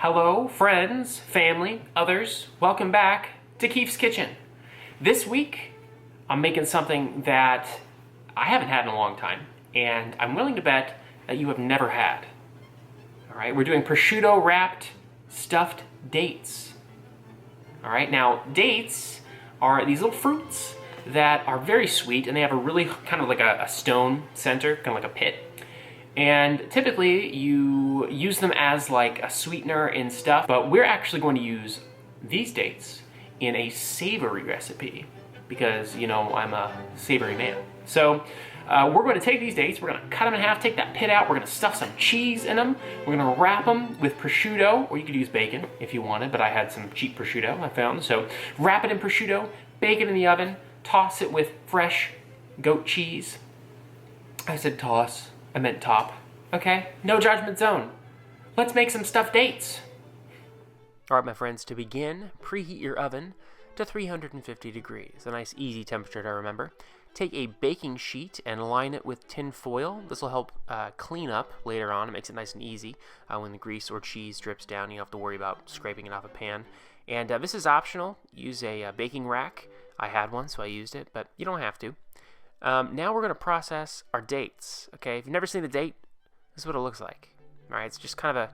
Hello, friends, family, others. Welcome back to Keef's Kitchen. This week, I'm making something that I haven't had in a long time, and I'm willing to bet that you have never had. All right, we're doing prosciutto wrapped stuffed dates. All right, now dates are these little fruits that are very sweet, and they have a really kind of like a stone center, kind of like a pit. And typically you use them as like a sweetener in stuff, but we're actually going to use these dates in a savory recipe because, you know, I'm a savory man. So we're going to take these dates, we're going to cut them in half, take that pit out, we're going to stuff some cheese in them, we're going to wrap them with prosciutto, or you could use bacon if you wanted, but I had some cheap prosciutto I found. So wrap it in prosciutto, bake it in the oven, toss it with fresh goat cheese. I said toss. I meant top. Okay? No judgment zone. Let's make some stuffed dates. All right, my friends, to begin, preheat your oven to 350 degrees. A nice easy temperature to remember. Take a baking sheet and line it with tin foil. This will help clean up later on. It makes it nice and easy. When the grease or cheese drips down, you don't have to worry about scraping it off a pan. And this is optional. Use a baking rack. I had one, so I used it, but you don't have to. Now we're going to process our dates, okay? If you've never seen a date, this is what it looks like. All right, it's just kind of a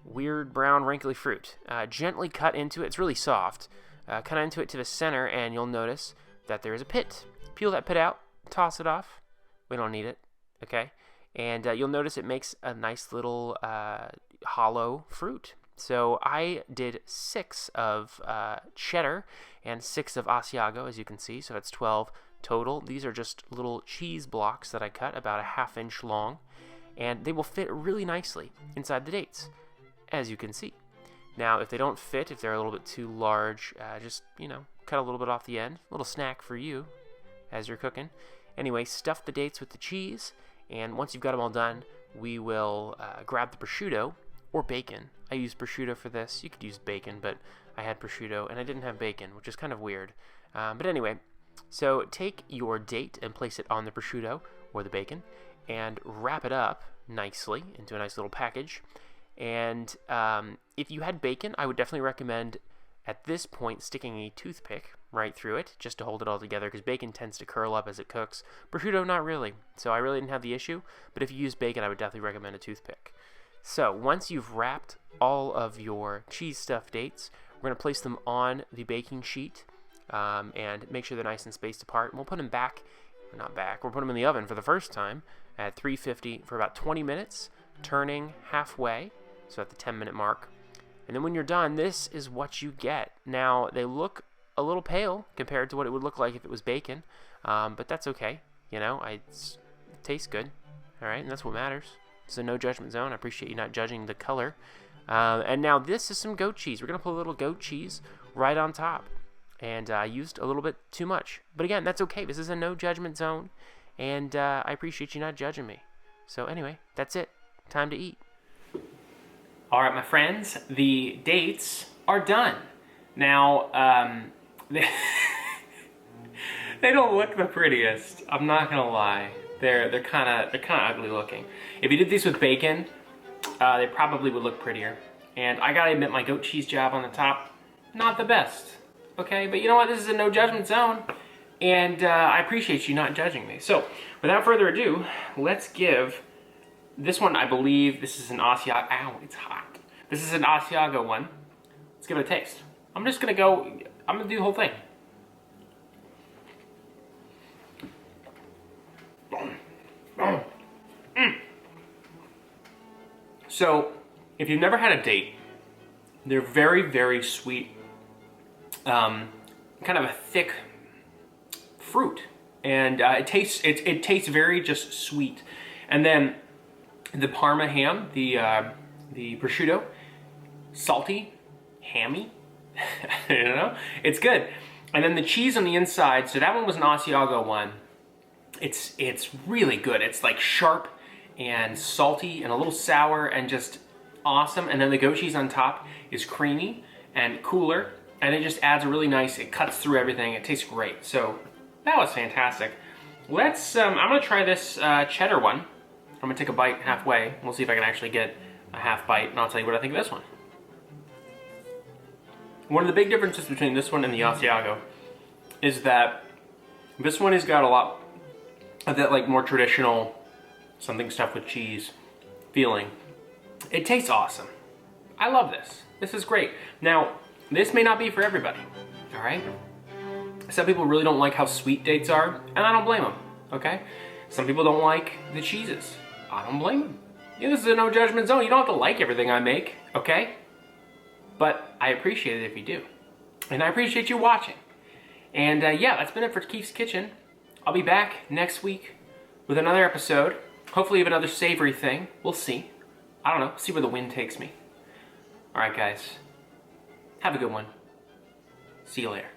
weird brown wrinkly fruit. Gently cut into it. It's really soft. Cut into it to the center, and you'll notice that there is a pit. Peel that pit out, toss it off. We don't need it, okay? And you'll notice it makes a nice little hollow fruit. So I did 6 of cheddar and 6 of Asiago, as you can see. So that's 12 total. These are just little cheese blocks that I cut about a ½ inch long, and they will fit really nicely inside the dates, as you can see. Now, if they don't fit, if they're a little bit too large, just, you know, cut a little bit off the end. A little snack for you as you're cooking. Anyway, stuff the dates with the cheese, and once you've got them all done, we will grab the prosciutto or bacon. I used prosciutto for this. You could use bacon, but I had prosciutto, and I didn't have bacon, which is kind of weird. But anyway, so take your date and place it on the prosciutto or the bacon and wrap it up nicely into a nice little package. And if you had bacon, I would definitely recommend at this point sticking a toothpick right through it just to hold it all together, because bacon tends to curl up as it cooks. Prosciutto, not really. So I really didn't have the issue, but if you use bacon, I would definitely recommend a toothpick. So once you've wrapped all of your cheese stuffed dates, we're going to place them on the baking sheet. And make sure they're nice and spaced apart. And we'll put them we'll put them in the oven for the first time at 350 for about 20 minutes, turning halfway, so at the 10-minute mark. And then when you're done, this is what you get. Now, they look a little pale compared to what it would look like if it was bacon, but that's okay. You know, it tastes good, all right, and that's what matters. It's a no judgment zone. I appreciate you not judging the color. And now this is some goat cheese. We're going to put a little goat cheese right on top. And I used a little bit too much. But again, that's okay. This is a no judgment zone. And I appreciate you not judging me. So anyway, that's it. Time to eat. All right, my friends. The dates are done. Now, they don't look the prettiest. I'm not going to lie. They're kind of ugly looking. If you did these with bacon, they probably would look prettier. And I got to admit, my goat cheese job on the top, not the best. Okay, but you know what? This is a no judgment zone, and I appreciate you not judging me. So, without further ado, let's give this one. I believe this is an Asiago. Ow, it's hot. This is an Asiago one. Let's give it a taste. I'm just gonna go. I'm gonna do the whole thing. So, if you've never had a date, they're very, very sweet. Kind of a thick fruit, and it tastes very just sweet. And then the Parma ham, the prosciutto, salty, hammy. You know, it's good. And then the cheese on the inside. So that one was an Asiago one. It's really good. It's like sharp and salty and a little sour and just awesome. And then the goat cheese on top is creamy and cooler. And it just adds a really nice, it cuts through everything. It tastes great. So that was fantastic. Let's, I'm gonna try this cheddar one. I'm gonna take a bite halfway. We'll see if I can actually get a half bite, and I'll tell you what I think of this one. One of the big differences between this one and the Asiago is that this one has got a lot of that like more traditional something stuffed with cheese feeling. It tastes awesome. I love this. This is great. Now, this may not be for everybody, all right? Some people really don't like how sweet dates are, and I don't blame them, okay? Some people don't like the cheeses. I don't blame them. You know, this is a no judgment zone. You don't have to like everything I make, okay? But I appreciate it if you do. And I appreciate you watching. And yeah, that's been it for Keith's Kitchen. I'll be back next week with another episode. Hopefully of another savory thing. We'll see. I don't know. See where the wind takes me. All right, guys. Have a good one. See you later.